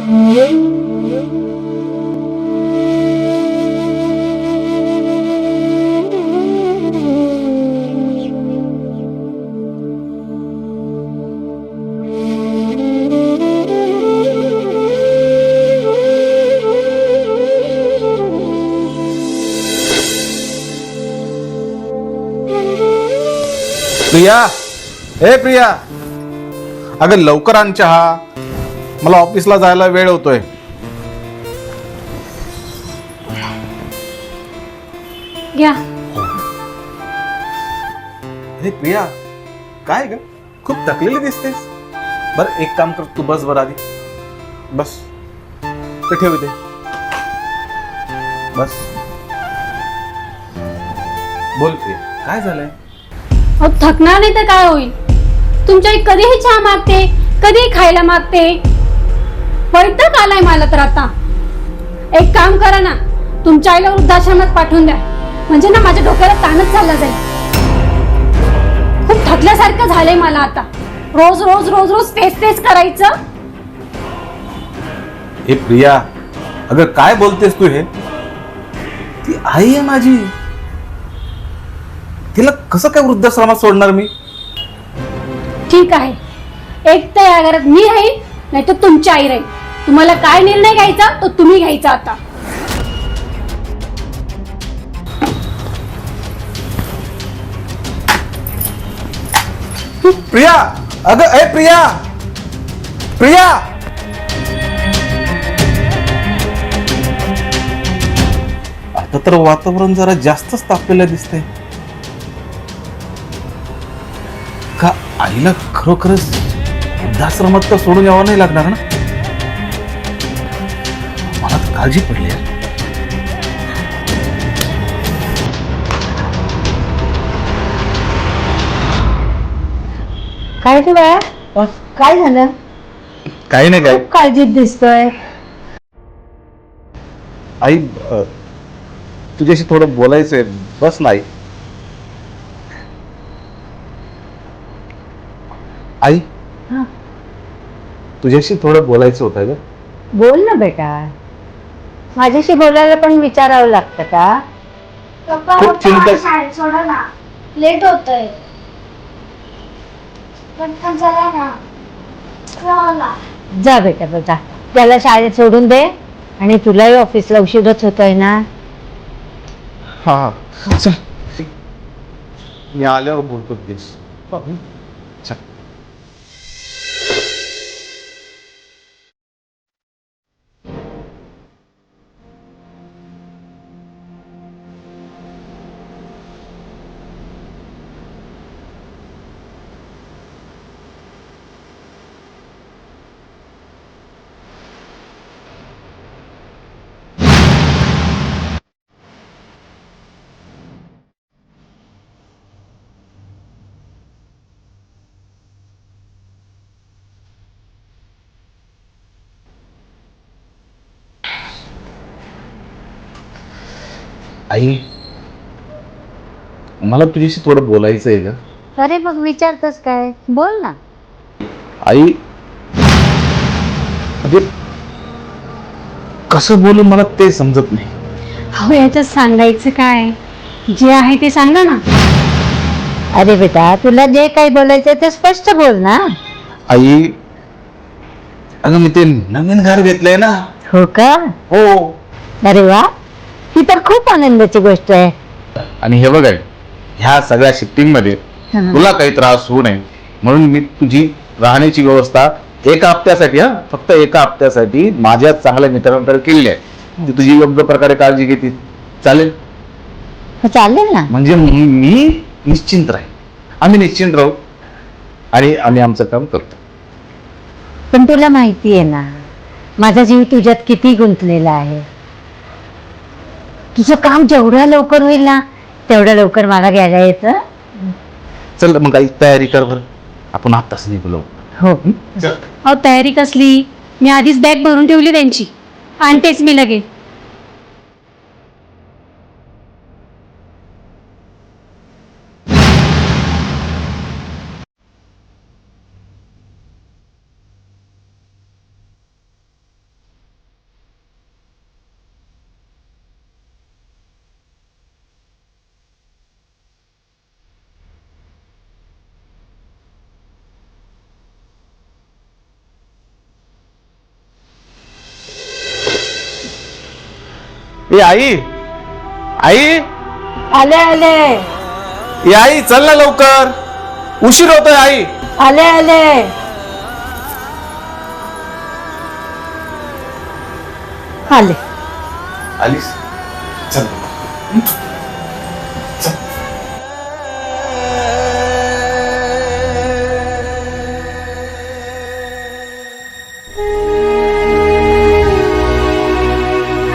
प्रिया, हे प्रिया, अगं लवकर आण चहा. मला ऑफिसला जायला वेळ होतोय. घ्या. हे प्रिया, काय ग, खूप थकलेली दिसतेस. बर एक काम कर, तू बस बर आधी. बस ते ठेव इथे. बस. बोल प्रिया, काय झालंय? अहो थकणार नाही तर काय होईल. तुमच्या कधीही चहा मागते, कधीही खायला मागते. वैताग आलाय मला तर आता. एक काम करा ना, तुमच्या आईला वृद्धाश्रमात पाठवून द्या. म्हणजे ना माझ्या डोक्याला ताणच चालला जाईल. खूप थकल्यासारखं झालंय मला आता. रोज रोज रोज रोज तेच तेच करायचं. हे प्रिया, अगं काय बोलतेस तू हे? ती आई आहे माझी. तिला कसं काय वृद्धाश्रमात सोडणार मी? ठीक आहे, एक तर या घरात मी राहील, नाही तर तुमची आई राहील. तुम्हाला काय निर्णय घ्यायचा तो तुम्ही घ्यायचा आता. प्रिया, अगं ए प्रिया, प्रिया. आता तर वातावरण जरा जास्तच तापलेलं दिसतंय. का आईला खरोखरच वृद्धाश्रमात तर सोडून यावं नाही लागणार ना? मला तर काळजी पडली आहे. काय रे बाळा, काय झालं? काही नाही काय खूप काळजीत दिसतोय. आई, तुझ्याशी थोडं बोलायचंय. बस नाही आई, हा, तुझ्याशी थोडं बोलायचं होतं ग. बोल ना बेटा. माझ्याशी बोलायला पण विचारावं लागतं का? खूप चिंता. शाळेत सोडा ना, लेट होतंय. पटकन चला ना. चला. जा बेटा बेटा, त्याला शाळेत सोडून दे. आणि तुलाही ऑफिसला उशीरच होतोय ना. हा चल, मी आल्यावर बोलतो दिस. चल. आई, मला तुझ्याशी थोडं बोलायचं आहे ग. अरे मग विचारतस काय, बोल ना. आई, म्हणजे कसं बोलू मला ते समजत नाही. अहो याच्यात सांगायचं काय, जे आहे ते सांगा ना. अरे बेटा, तुला जे काही बोलायचं ते स्पष्ट बोल ना. आई, अगं मी ते नवीन घर घेतलंय ना. हो का? हो. अरे वा, ही तर खूप आनंदाची गोष्ट आहे. आणि हे बघ, ह्या सगळ्या शिफ्टिंग मध्ये तुला काही त्रास होऊ नये म्हणून मी तुझी राहण्याची व्यवस्था एका हप्त्यासाठी, फक्त एका हप्त्यासाठी माझ्या चांगल्या मित्रांकडे केली आहे. ती तुझी योग्य प्रकारे काळजी घेते. चालेल? चालेल ना. म्हणजे मी निश्चिंत राहील. आम्ही निश्चिंत राहू आणि आम्ही आमचं काम करतो. पण तुला माहिती आहे ना, माझा जीव तुझ्यात किती गुंतलेला आहे. तुझं काम जेवढ्या लवकर होईल ना, तेवढ्या लवकर मला घ्यायला येतं. चल मग काही तयारी कर बरं, आपण आत्ताच निघलो. हो. अहो तयारी कसली, मी आधीच बॅग भरून ठेवली त्यांची. आणतेच मी लगेच. ए आई, आई, आले आले ए आई, चल ना लवकर, उशीर होतोय आई. आले आले. आले. आलीस, चल.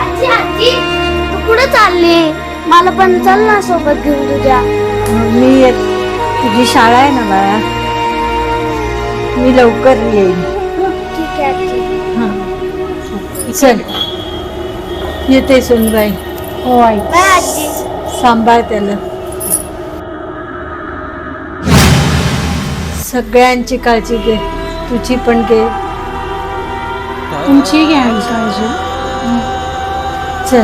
आजी आजी तू कुठे चालली? मला पण चल ना सोबत घेऊन तुझ्या. मी येत. तुझी शाळा आहे ना बाळा, मी लवकर येईन. ठीक आहे आजी. चल येते सुनबाई. हो आई, बाय आजी. सांभाळ त्याला. सगळ्यांची काळजी घे, तुझी पण घे. तुमची घ्या काळजी. चल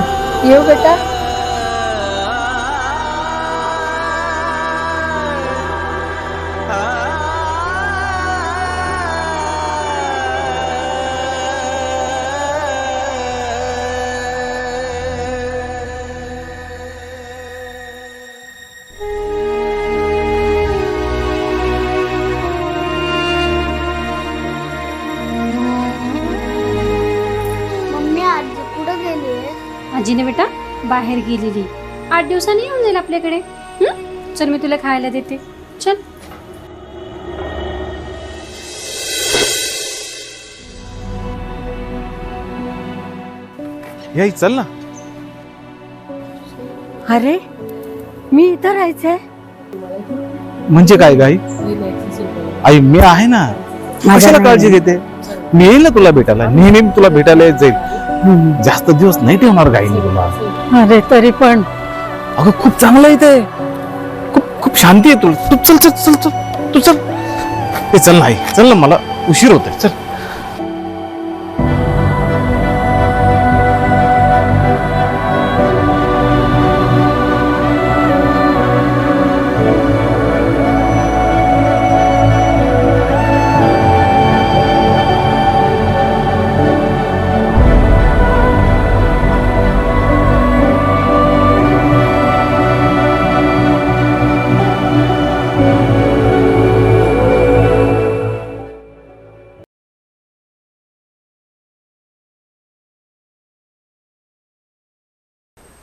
येऊ बेटा. मम्मी आजी कुठे गेली? आजीने बेटा बाहेर गेलेली, 8 दिवसांनी येऊन जाईल आपल्याकडे. चल मी तुला खायला देते. चल. आई चल ना. अरे मी इथं राहायचंय. म्हणजे काय गाई? आई मी आहे ना, कशाला काळजी घेते? मी येईल ना तुला भेटायला, नेहमी तुला भेटायला येत जाईल. जास्त दिवस नाही ठेवणार गाईने तुला. अरे तरी पण अगं खूप चांगलं आहे ते, खूप खूप शांती आहे तुला. तू चल चल चल चल, तू चल. ते चल नाही, चल ना, मला उशीर होतोय. चल.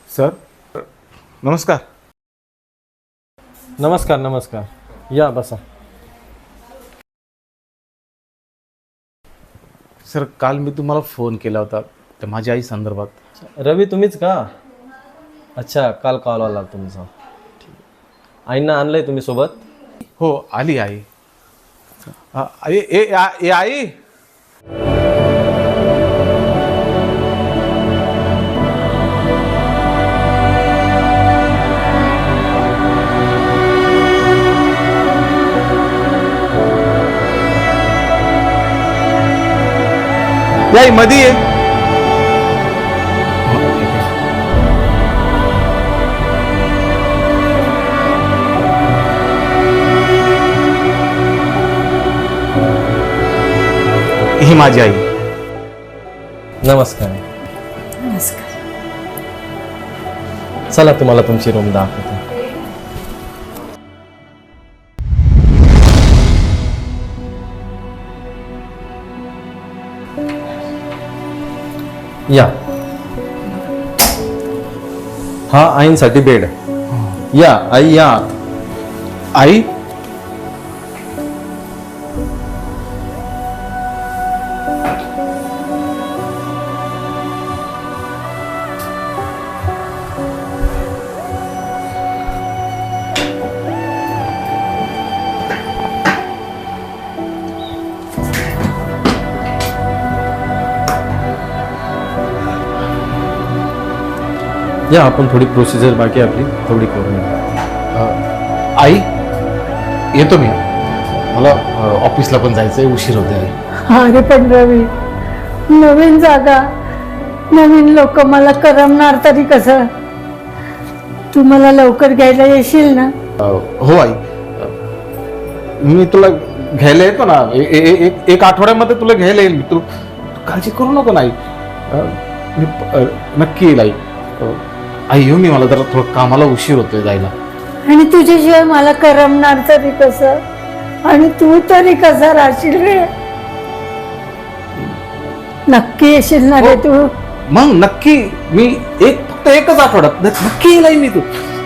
सर नमस्कार. नमस्कार नमस्कार, या बसा. सर काल मी तुम्हाला फोन केला होता त्या माझ्या आई संदर्भात. रवी तुम्हीच का? अच्छा, काल कॉल आला तुमचा. आईंना आणलंय तुम्ही सोबत? हो आली आई. ए आई. आई मध्ये ये. ही माझी आई. नमस्कार. नमस्कार. चला तुम्हाला तुमची रूम दाखवतो. या. हा आईंसाठी बेड. या आई या. आई या, आपण थोडी प्रोसिजर बाकी आपली थोडी करून आई येतो मी. मला ऑफिसला पण जायचंय, उशीर होते आई. अरे पण रवी, नवीन जागा, नवीन लोक, मला करमणार तरी कसं? तू मला लवकर घ्यायला येशील ना? हो आई, मी तुला घ्यायला येतो ना. एक आठवड्यामध्ये तुला घ्यायला येईल. तू काळजी करू नको नाही. मी नक्की येईल आई. आई येऊ मी, मला जरा थोडं कामाला उशीर होतोय जायला. आणि तुझ्याशिवाय मला करमणार तरी कसं, आणि तू तरी कसा राहशील रे? नक्की येशील ना रे तू? मग नक्की मी फक्त एकच आठवड्यात नक्की येईल मी. तू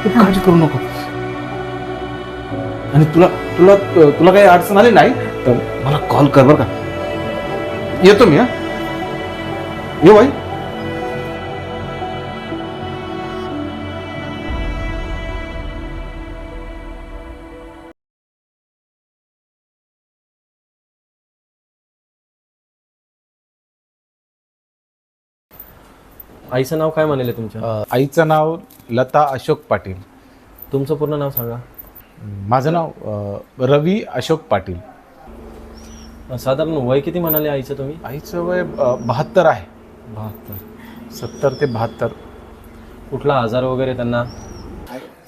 काळजी करू नको. आणि तुला तुला तुला काही अडचण आली नाही तर मला कॉल कर बरं का. येतो मी. हा येऊ आई. आईचं नाव काय म्हणाले तुमच्या? आईचं नाव लता अशोक पाटील. तुमचं पूर्ण नाव सांगा. माझं नाव रवी अशोक पाटील. साधारण वय किती म्हणाले आईचं तुम्ही? आईचं वय 72 आहे. 72. 70 ते 72. कुठला आजार वगैरे त्यांना?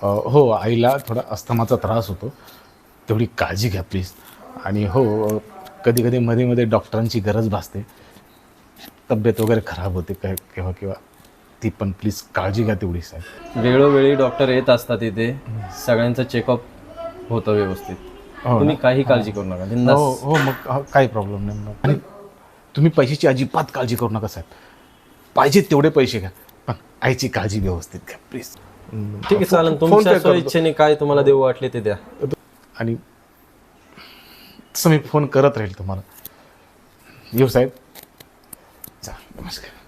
हो, आईला थोडा अस्थमाचा त्रास होतो, तेवढी काळजी घ्या प्लीज. आणि हो, कधी कधी मध्ये मध्ये डॉक्टरांची गरज भासते, तब्येत वगैरे खराब होते केव्हा केव्हा, ती पण प्लीज काळजी घ्या तेवढी साहेब. वेळोवेळी डॉक्टर येत असतात इथे, सगळ्यांचं चेकअप होतं व्यवस्थित. तुम्ही काही काळजी करू नका, बिनधास्त. हो मग काही प्रॉब्लेम नाही. मग आणि तुम्ही पैशाची अजिबात काळजी करू नका साहेब. पाहिजे तेवढे पैसे घ्या, पण आईची काळजी व्यवस्थित घ्या प्लीज. ठीक आहे, चालेल. तुमच्या इच्छेने काय तुम्हाला देऊ वाटले ते द्या. आणि तसं मी फोन करत राहील तुम्हाला. येऊ साहेब. चा नमस्कार.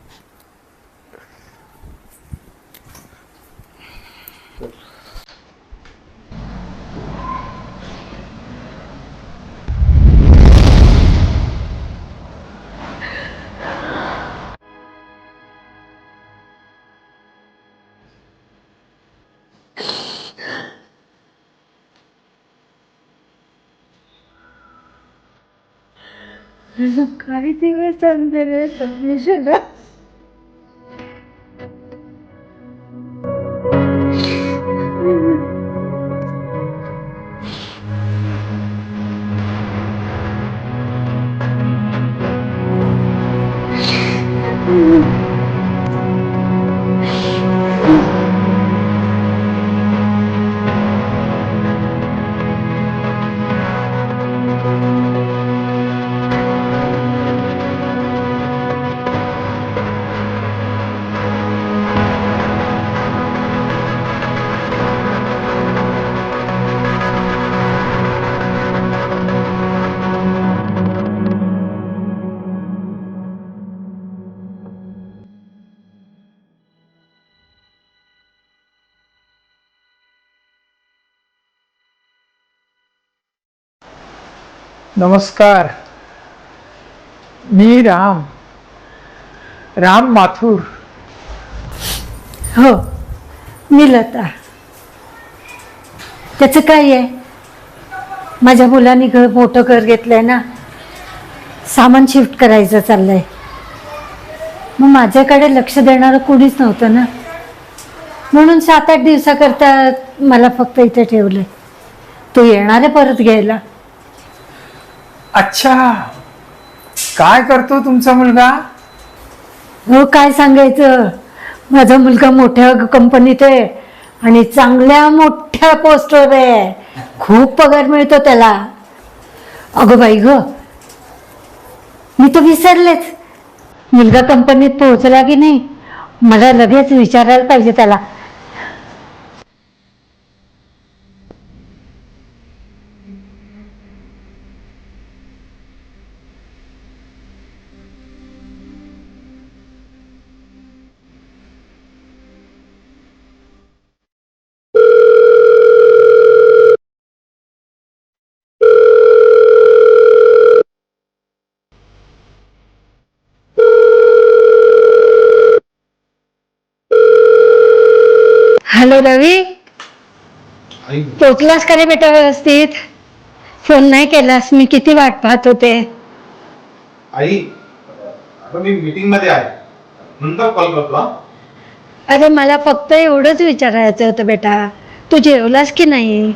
काही दिवस चालते रे परमेश्वरा. नमस्कार. मी राम माथुर. हो, मी लता. त्याचं काय आहे, माझ्या मुलांनी मोठं घर घेतलंय ना, सामान शिफ्ट करायचं चाललंय. मग माझ्याकडे लक्ष देणारं कोणीच नव्हतं ना, म्हणून 7-8 दिवसाकरता मला फक्त इथे ठेवलंय. तू येणार आहे परत घ्यायला? अच्छा, काय करतो तुमचा मुलगा? हो, काय सांगायचं, माझा मुलगा मोठ्या कंपनीत आहे आणि चांगल्या मोठ्या पोस्टवर आहे. खूप पगार मिळतो त्याला. अगं बाई ग, मी तर विसरलेच. मुलगा कंपनीत पोहोचला की नाही, मला लगेच विचारायला पाहिजे त्याला. हॅलो रवी, पोचलास का रे बेटा व्यवस्थित? फोन नाही केलास, मी किती वाट पाहत होते. आई, आता मी मीटिंग मध्ये आहे, नंतर कॉल करतो. अरे मला फक्त एवढंच विचारायचं होतं बेटा, तू जेवलास की नाही?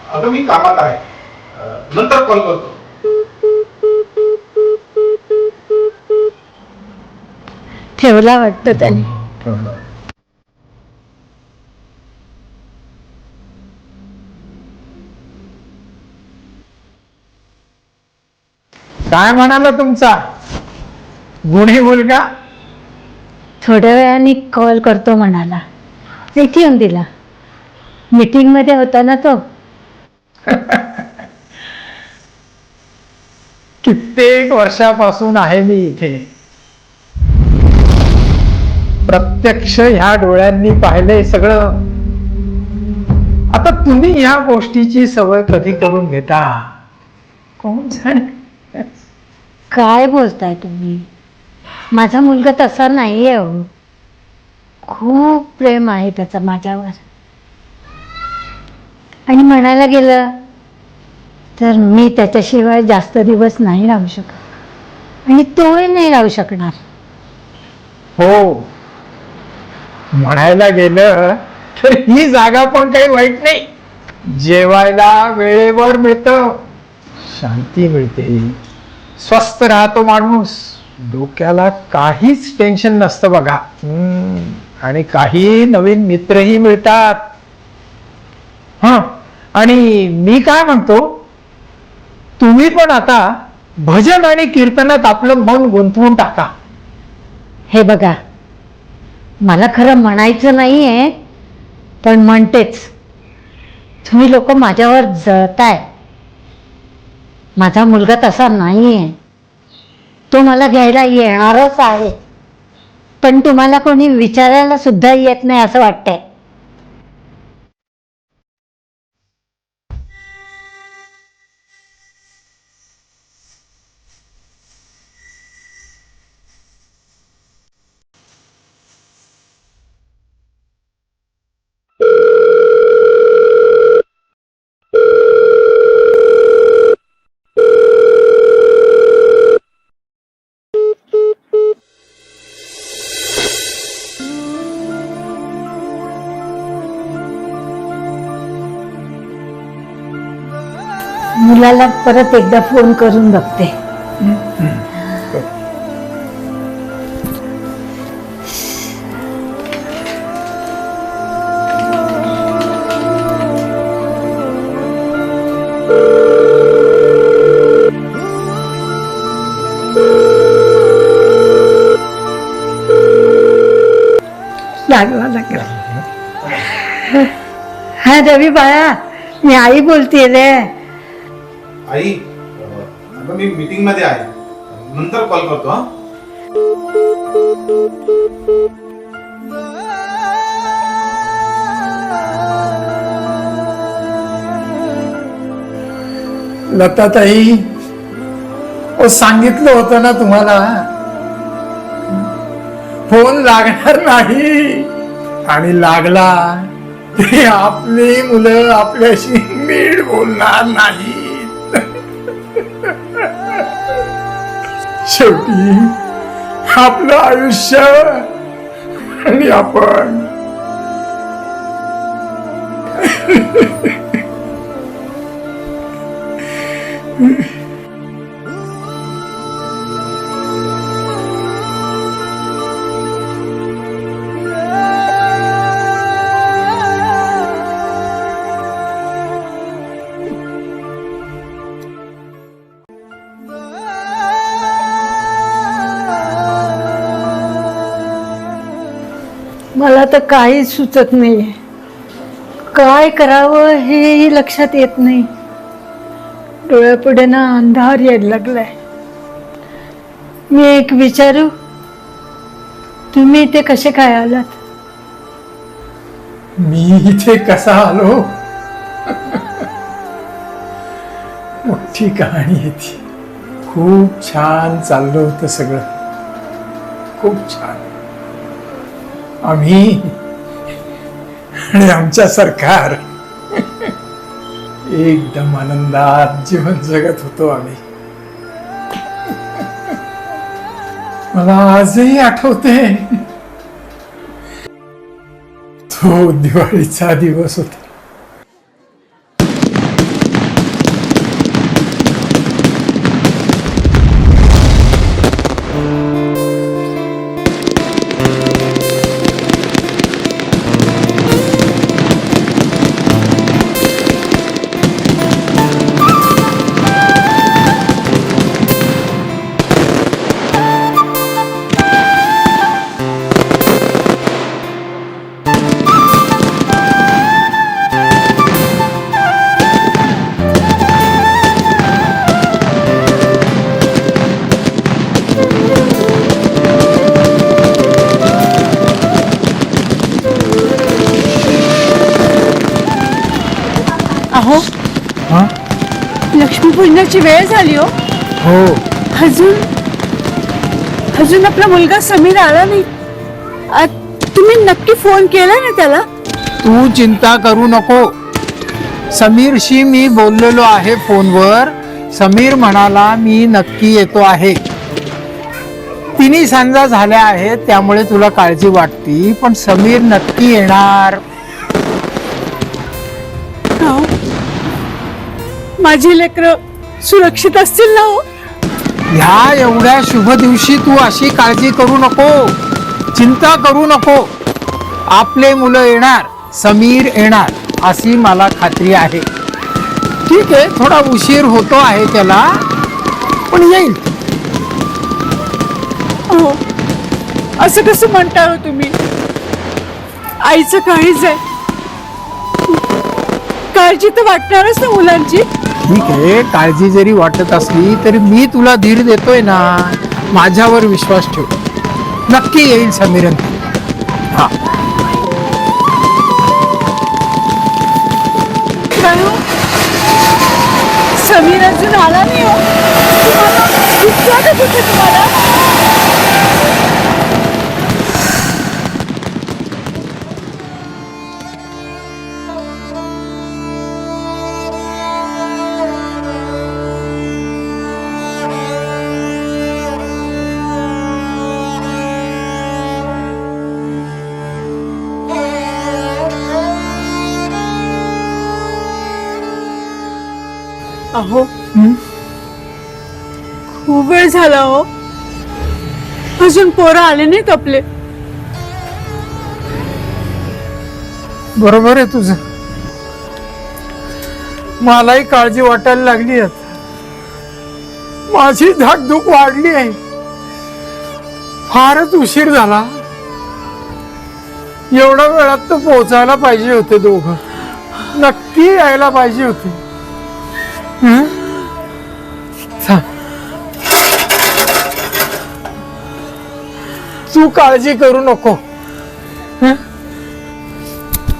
आता मी कामात आहे, नंतर कॉल करतो. ठेवला वाटतं त्याने. काय म्हणाला तुमचा गुणी मुलगा? थोड्या वेळाने कॉल करतो म्हणाला. इथे येऊन दिला. मीटिंग मध्ये होता ना तो. कित्येक वर्षापासून आहे मी इथे. प्रत्यक्ष ह्या डोळ्यांनी पाहिलंय सगळं. आता तुम्ही ह्या गोष्टीची सवय कधी करून घेता कोण जाणे. काय बोलताय तुम्ही? माझा मुलगा तसा नाहीये हो. खूप प्रेम आहे त्याचं माझ्यावर. आणि म्हणायला गेलं तर मी त्याच्याशिवाय जास्त दिवस नाही राहू शकत. आणि तोही नाही राहू शकणार. हो, म्हणायला गेलं तर ही जागा पण काही वाईट नाही. जेवायला वेळेवर मिळतं, शांती मिळते, स्वस्थ राहतो माणूस, डोक्याला काहीच टेन्शन नसतं बघा. आणि काही नवीन मित्रही मिळतात. हा, आणि मी काय म्हणतो, तुम्ही पण आता भजन आणि कीर्तनात आपलं मन गुंतवून टाका. हे बघा, मला खरं म्हणायचं नाहीये, पण म्हणतेच. तुम्ही लोक माझ्यावर जळताय. माझा मुलगा तसा नाहीये. तो मला घ्यायला येणारच आहे, पण तुम्हाला कोणी विचारायला सुद्धा येत नाही असं वाटतंय. मुलाला परत एकदा फोन करून बघते. लागला. हा रवी बाळा, मी आई बोलतेय रे. आई अगं मी मीटिंग मध्ये आहे, नंतर कॉल करतो हा. लताताई, सांगितलं होतं ना तुम्हाला, फोन लागणार नाही. आणि लागला तरी आपली मुलं आपल्याशी नीट बोलणार नाही. शेवटी आपलं आयुष्य आणि आपण. मला तर काहीच सुचत नाहीये. काय करावं हेही लक्षात येत नाही. डोळ्यापुढे ना अंधार यायला लागलाय. मी एक विचारू, तुम्ही इथे कसे काय आलात? मी इथे कसा आलो? मोठी कहाणी आहे ती. खूप छान चाललं होतं सगळं, खूप छान. आम्ही आणि आमच्या सरकार एकदम आनंदात जीवन जगत होतो आम्ही. मला आजही आठवते, तो दिवाळीचा दिवस होता. पुण्याची वेळ झाली हो. हो. अजून आपला मुलगा समीर आला नाही. तुम्ही नक्की फोन केला ना त्याला? तू चिंता करू नको. समीरशी मी बोललेलो आहे फोनवर. समीर म्हणाला मी नक्की येतो आहे. तिन्ही सांजा झाल्या आहेत त्यामुळे तुला काळजी वाटती, पण समीर नक्की येणार. माझी लेकरं सुरक्षित असतील ना हो? ह्या एवढ्या शुभ दिवशी तू अशी काळजी करू नको, चिंता करू नको. आपले मुलं येणार, समीर येणार अशी मला खात्री आहे. ठीक आहे, थोडा उशीर होतो आहे त्याला, पण येईल. हो, असं कसं म्हणताय हो तुम्ही? आईचं काहीच आहे. काळजी तर वाटणारच ना मुलांची. ठीक आहे, काळजी जरी वाटत असली तरी मी तुला धीर देतोय ना. माझ्यावर विश्वास ठेव, नक्की येईल समीरन. हा, काय हो? समीर अजून आला नाही हो. खूप वाटत होतं तुम्हाला. अहो, खूप वेळ झाला हो. अजून पोरं आले नाहीत आपले. बरोबर आहे तुझं. मलाही काळजी वाटायला लागली आहे. माझी धाकधूक वाढली आहे. फारच उशीर झाला. एवढ्या वेळात तर पोहोचायला पाहिजे होते दोघं. नक्की यायला पाहिजे होते. तू काळजी करू नको.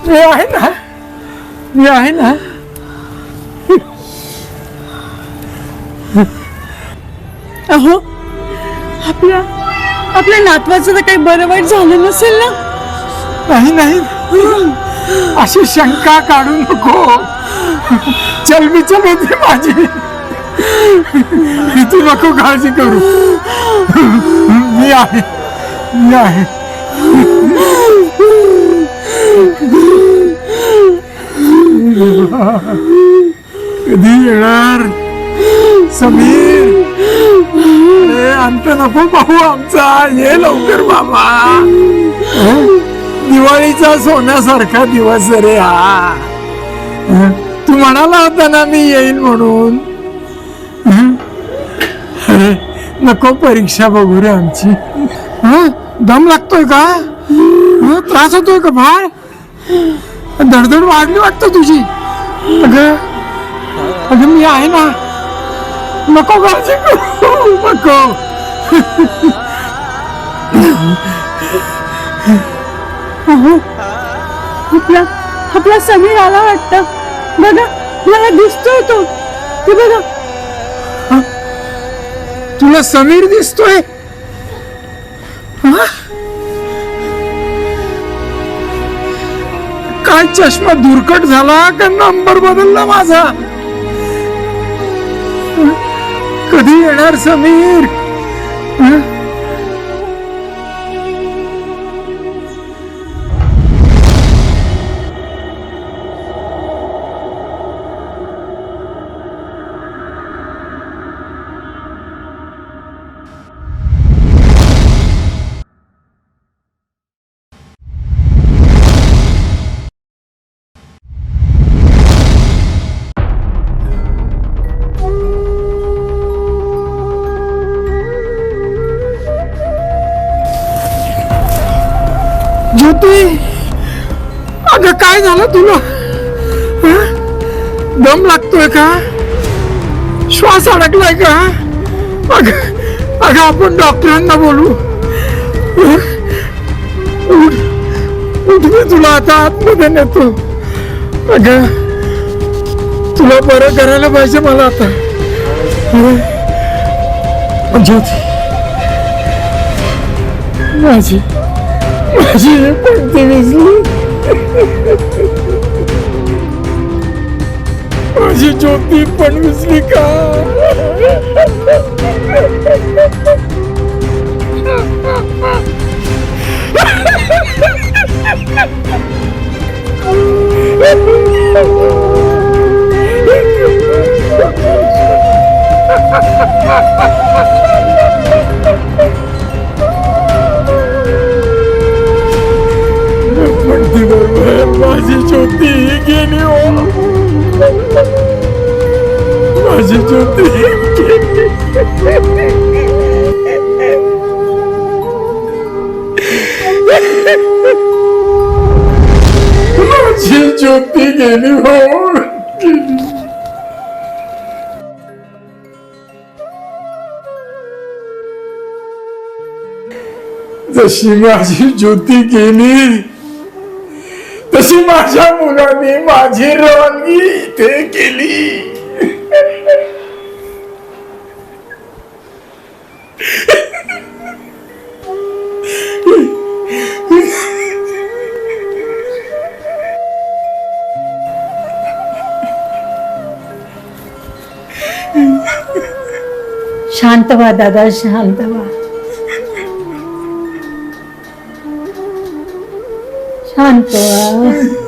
मी आहे ना, मी आहे ना. अहो, आपल्या नातवाचं तर काही बरं वाईट झालं नसेल ना? नाही नाही, अशी शंका काढू नको. चल मी चल होती माझी. तू नको काळजी करू. मी आहे, मी आहे. कधी येणार समीर? अरे अंत नको पाहू आमचा. ये लवकर बाबा. दिवाळीचा सोन्यासारखा दिवस रे हा. तू म्हणाला होता ना मी येईल म्हणून. अरे नको परीक्षा बघू रे आमची. दम लागतोय का? त्रास होतोय का फार? धडधड वाढली वाटतं तुझी. अगं अगं मी आहे ना. नको काळजी करू नको. आपला समीर आला वाटतं. बघा, मला दिसतोय तो. ते बघा. तुला समीर दिसतोय? काय चष्मा दुर्कट झाला का नंबर बदलला माझा? कधी येणार समीर? ज्योती, अगं काय झालं तुला? दम लागतोय का? श्वास अडकलाय का? अगं आपण डॉक्टरांना बोलू. उठ, मी तुला आता आतमध्ये नेतो. अगं तुला बरं करायला पाहिजे मला आता. ज्योती माझी माझी पंक्ती विसली, माझी ज्योती पण विसली का? पंक्ती बरोबर माझी ज्योती गेली हो, माझी ज्योती गेली, माझी ज्योती गेली हो, गेली. जशी माझी ज्योती गेली तशी माझ्या मुलांनी माझी रवानगी इथे केली. शांत व्हा दादा, शांत व्हा, शांत व्हा.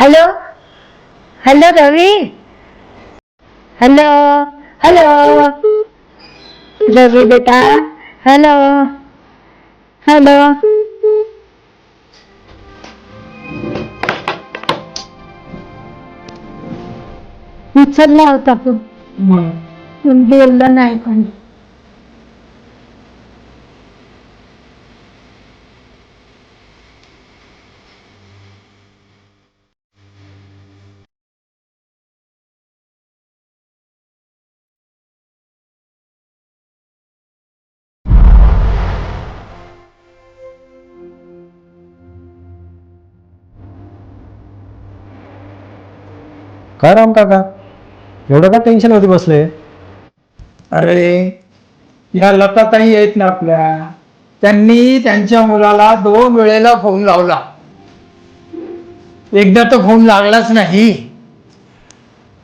हॅलो हॅलो रवी, हॅलो हॅलो रवी बेटा, हॅलो हॅलो. उचलला होता पण बोलला नाही पण. काय राम काका, एवढं का टेन्शन मध्ये बसले? अरे या लताताई आहेत ना आपल्या, त्यांनी त्यांच्या मुलाला 2 वेळेला फोन लावला, एकदा तर फोन लागलाच नाही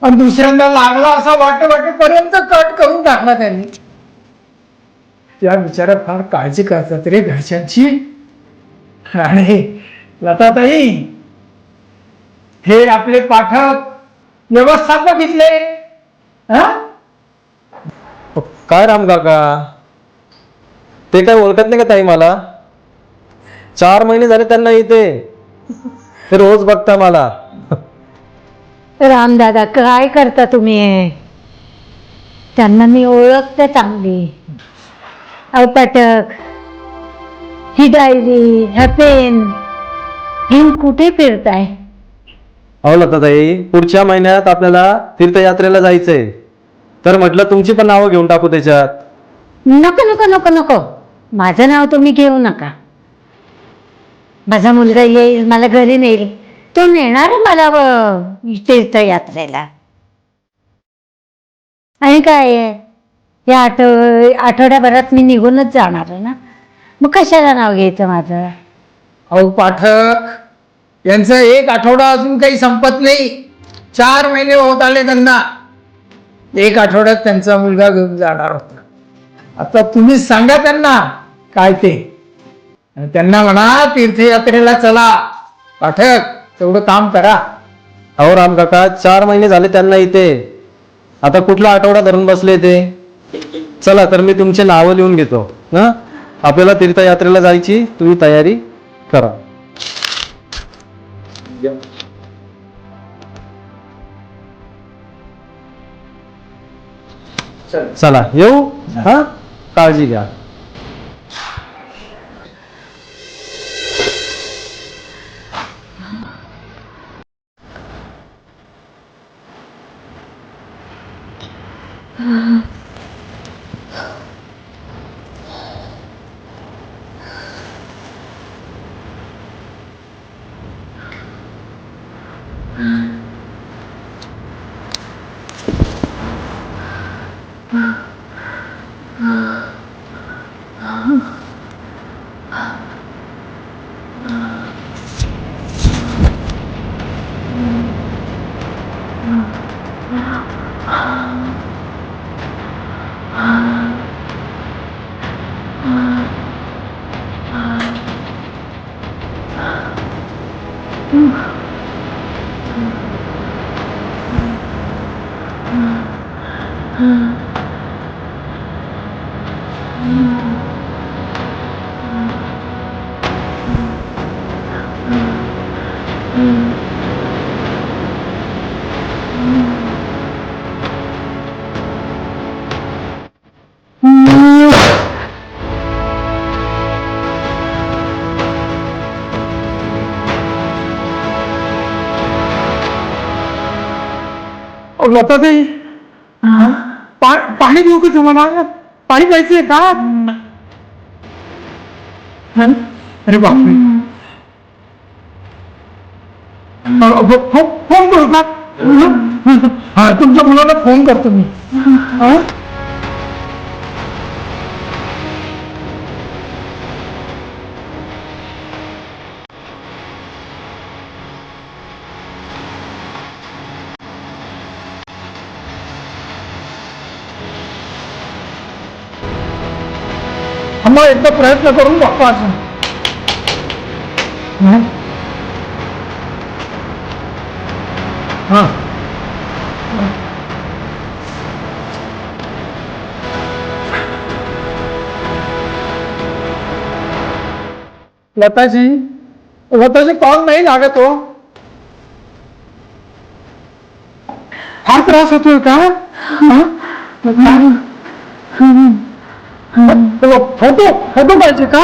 आणि दुसऱ्यांदा लागला असा वाटेपर्यंत कट करून टाकला त्यांनी. त्या बिचाऱ्या फार काळजी करतात रे घरच्यांची. आणि लताताई हे आपले पाठक व्यवस्थापक इथले, हा? काय राम काका, ते काय ओळखत नाही का ताई मला? 4 महिने झाले त्यांना इथे, ते रोज बघता मला. रामदादा काय करता तुम्ही? त्यांना मी ओळखते चांगली. अहो पाठक, ही डायरी, हा पेन घेऊन कुठे फिरताय? अहो लताताई, पुढच्या महिन्यात आपल्याला तीर्थयात्रेला जायचंय, तर म्हटलं तुमची पण नावं घेऊन टाकू त्याच्यात. नको नको नको नको, माझं नाव तुम्ही घेऊ नका. माझा मुलगा येईल, मला घरी नेईल, तो नेणार मला तीर्थयात्रेला. आणि काय आहे, या आठवड्याभरात मी निघूनच जाणार आहे ना, मग कशाला नाव घ्यायचं माझं? अहो पाठक यांचा एक आठवडा अजून काही संपत नाही. 4 महिने होत आले त्यांना. 1 आठवड्यात त्यांचा मुलगा घेऊन जाणार होता. आता तुम्हीच सांगा त्यांना काय ते, आणि त्यांना म्हणा तीर्थयात्रेला चला. पाठक तेवढं काम करा. अहो राम काका, 4 महिने झाले त्यांना इथे, आता कुठला आठवडा धरून बसले ते? चला तर मी तुमचे नावं लिहून घेतो ना, आपल्याला तीर्थयात्रेला जायची तुम्ही तयारी करा. चला येऊ. हा, काळजी घ्या. लता ताई, पाणी देऊ का तुम्हाला? पाणी प्यायचंय का? अरे बापरे, फोन करू का? हा, तुमच्या मुलाला फोन करतो मी. मग एकदा प्रयत्न करून बघतो असं. हा, लताजी कॉल नाही लागत हो. फार त्रास होतोय का? फोटो पाहिजे का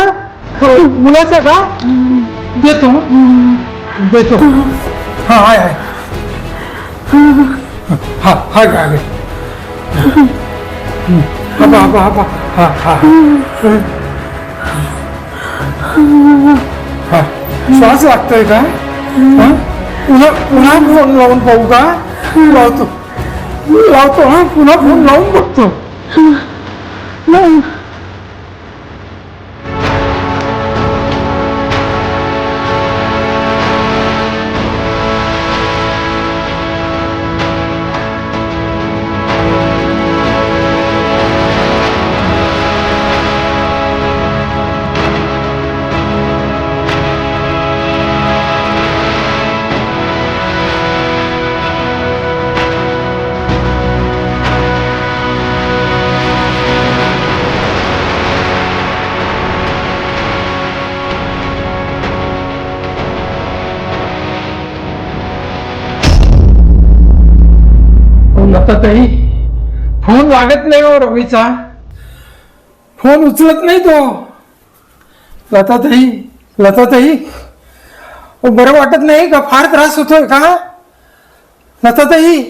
मुलाचा का? देतो. हा हाय हा हाय काय हा श्वास लागतोय का? पुन्हा फोन लावून पाहू का? लावतो हा, पुन्हा फोन लावून बघतो. लताताई, फोन लागत नाही हो रवीचा. फोन उचलत नाही तो. लताताई बरं वाटत नाही का? फार त्रास होतोय का लताताई?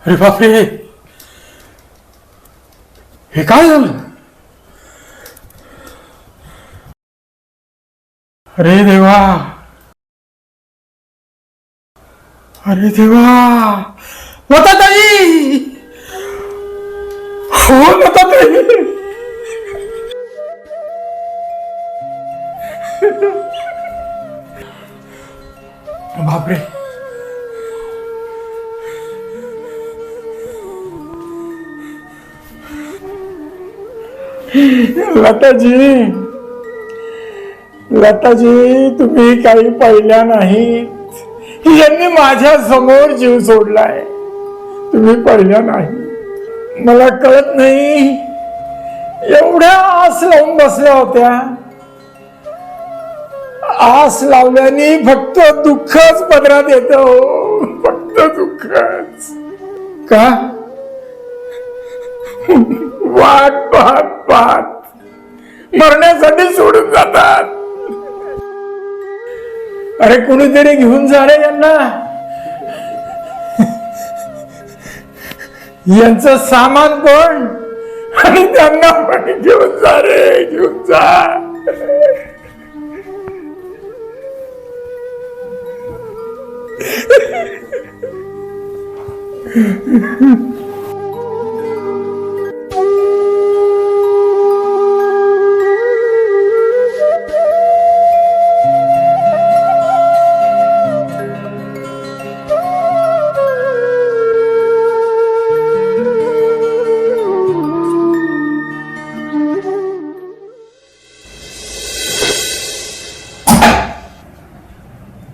अरे बापरे, हे काय झालं? अरे देवा, अरे देवा, लताताई, हो लताताई. बापरे, लताजी, लताजी, तुम्ही काही पाहिल्या नाहीत. यांनी माझ्या समोर जीव सोडलाय, तुम्ही पाहिल्या नाही. मला कळत नाही, एवढ्या आस लावून बसल्या होत्या. आस लावल्याने फक्त दुःखच पदरात येत, फक्त दुःखच. का वाट पाहत पाहत मरण्यासाठी सोडून जातात. अरे कोणीतरी घेऊन जा रे यांना, यांचं सामान पण आणि त्यांना पण घेऊन जा रे, घेऊन जा.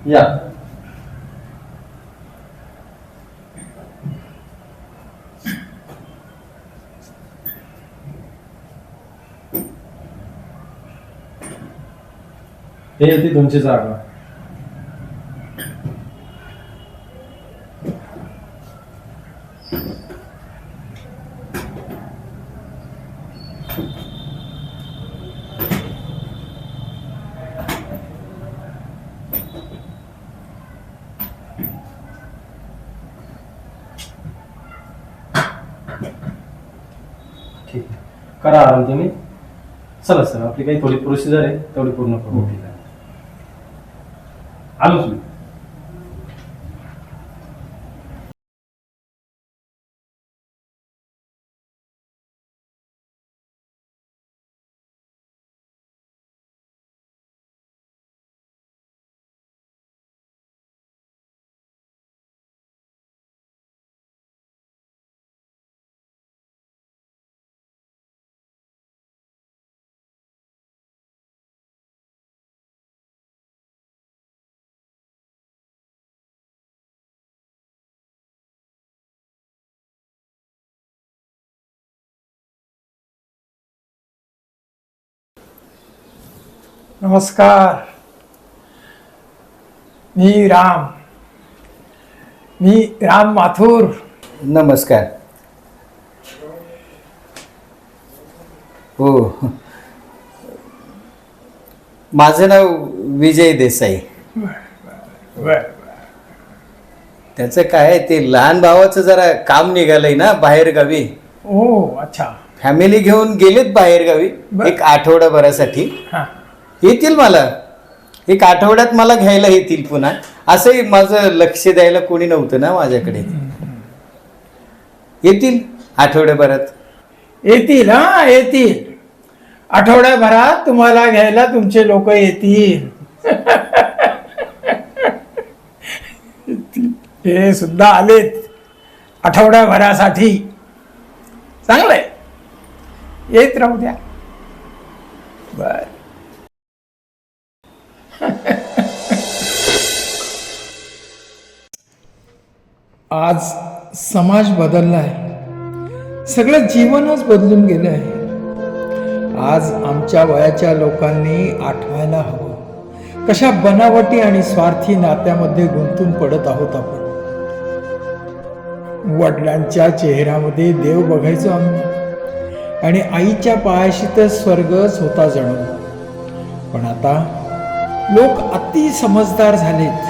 या. हे ती तुमची जागा. ठीक आहे, करा आराम तुम्ही. चला सर, आपली काही थोडी प्रोसिजर आहे तेवढी पूर्ण करू. ठीक आहे, आलोच मी. नमस्कार, मी राम माथुर. नमस्कार. हो, माझं नाव विजय देसाई. त्याचं काय, ते लहान भावाचं जरा काम निघालंय ना बाहेर गावी. ओ अच्छा. फॅमिली घेऊन गेलेत बाहेर गावी एक आठवडाभरासाठी. हा, येतील मला एक आठवड्यात, मला घ्यायला येतील पुन्हा. असंही माझं लक्ष द्यायला कोणी नव्हतं ना माझ्याकडे. येतील आठवड्याभरात. येतील. हा, येतील. आठवड्याभरात तुम्हाला घ्यायला तुमचे लोक येतील. हे सुद्धा आलेत आठवड्याभरासाठी. चांगलंय, येत राहू द्या. बर. आज समाज बदललाय, सगळं जीवनच बदलून गेलं आहे. आज आमच्या वयाच्या लोकांनी आठवायला हवं कशा बनावटी आणि स्वार्थी नात्यामध्ये गुंतून पडत आहोत आपण. वडिलांच्या चेहऱ्यामध्ये देव बघायचो आम्ही आणि आईच्या पायाशी तर स्वर्गच होता जणू. पण आता लोक अति समजदार झालेत.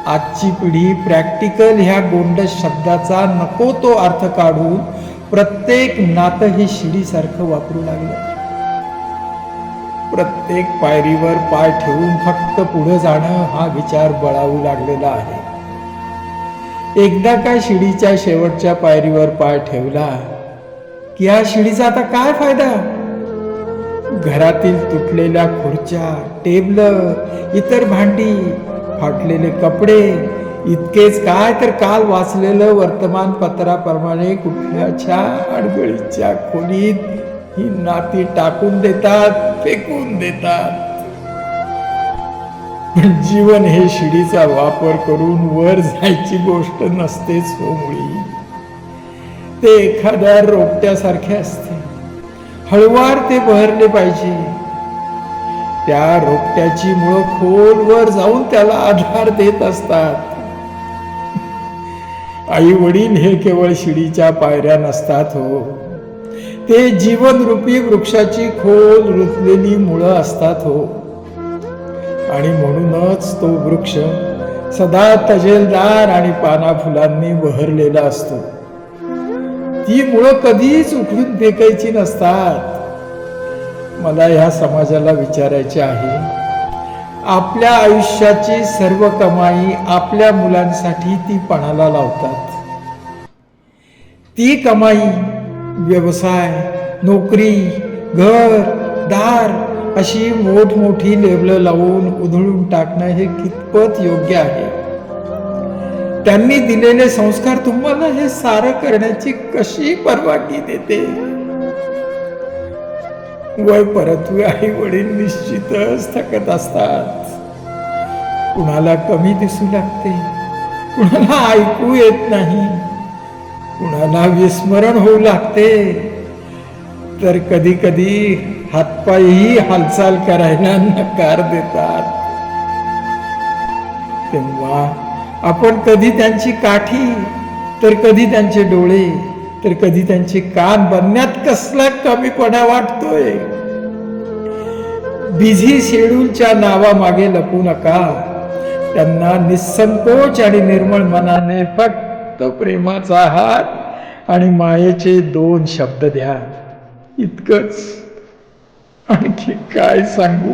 आजची पिढी प्रॅक्टिकल ह्या गोंडस शब्दाचा नको तो अर्थ काढून प्रत्येक नातं हे शिडीसारखं वापरू लागलं. प्रत्येक पायरीवर पाय ठेवून फक्त पुढे जाणं हा विचार बळावू लागलेला आहे. एकदा काय शिडीच्या शेवटच्या पायरीवर पाय ठेवला की या शिडीचा आता काय फायदा? घरातील तुटलेल्या खुर्च्या, टेबल, इतर भांडी, फाटलेले कपडे, इतकेच काय तर काल वाचलेलं वर्तमानपत्राप्रमाणे कुठल्याच्या अडगळीच्या खोलीत ही नाती टाकून देतात, फेकून देतात. पण जीवन हे शिडीचा वापर करून वर जायची गोष्ट नसतेच हो मुळी. ते एखाद्या रोपट्यासारखे असते. हळूवार ते बहरले पाहिजे. त्या रोपट्याची मुळं खोलवर जाऊन त्याला आधार देत असतात. आई वडील हे केवळ शिडीच्या पायऱ्या नसतात हो, ते जीवनरूपी वृक्षाची खोल रुतलेली मुळं असतात हो. आणि म्हणूनच तो वृक्ष सदा तजेलदार आणि पाना फुलांनी बहरलेला असतो. ती मुळं कधीच उखडून फेकायची नसतात. मला ह्या समाजाला विचारायचे आहे, आपल्या आयुष्याची सर्व कमाई आपल्या मुलांसाठी ती पणाला लावतात. ती कमाई व्यवसाय, नोकरी, घर, दार अशी मोठमोठी लेबलं लावून उधळून टाकणं हे कितपत योग्य आहे? त्यांनी दिलेले संस्कार तुम्हाला हे सारं करण्याची कशी परवानगी देते? वय परत्वे आई वडील निश्चितच थकत असतात. कुणाला कमी दिसू लागते, कुणाला ऐकू येत नाही, कुणाला विस्मरण होऊ लागते, तर कधी कधी हातपायही हालचाल करायला नकार देतात. तेव्हा आपण कधी त्यांची काठी, तर कधी त्यांचे डोळे, तर कधी त्यांचे कान बनण्यात कसला कमीपणा वाटतोय. बिझी शेड्यूलच्या नावामागे लपू नका. त्यांना निसंकोच आणि निर्मळ मनाने फक्त प्रेमाचा हात आणि मायेचे 2 शब्द द्या. इतकंच. आणखी काय सांगू?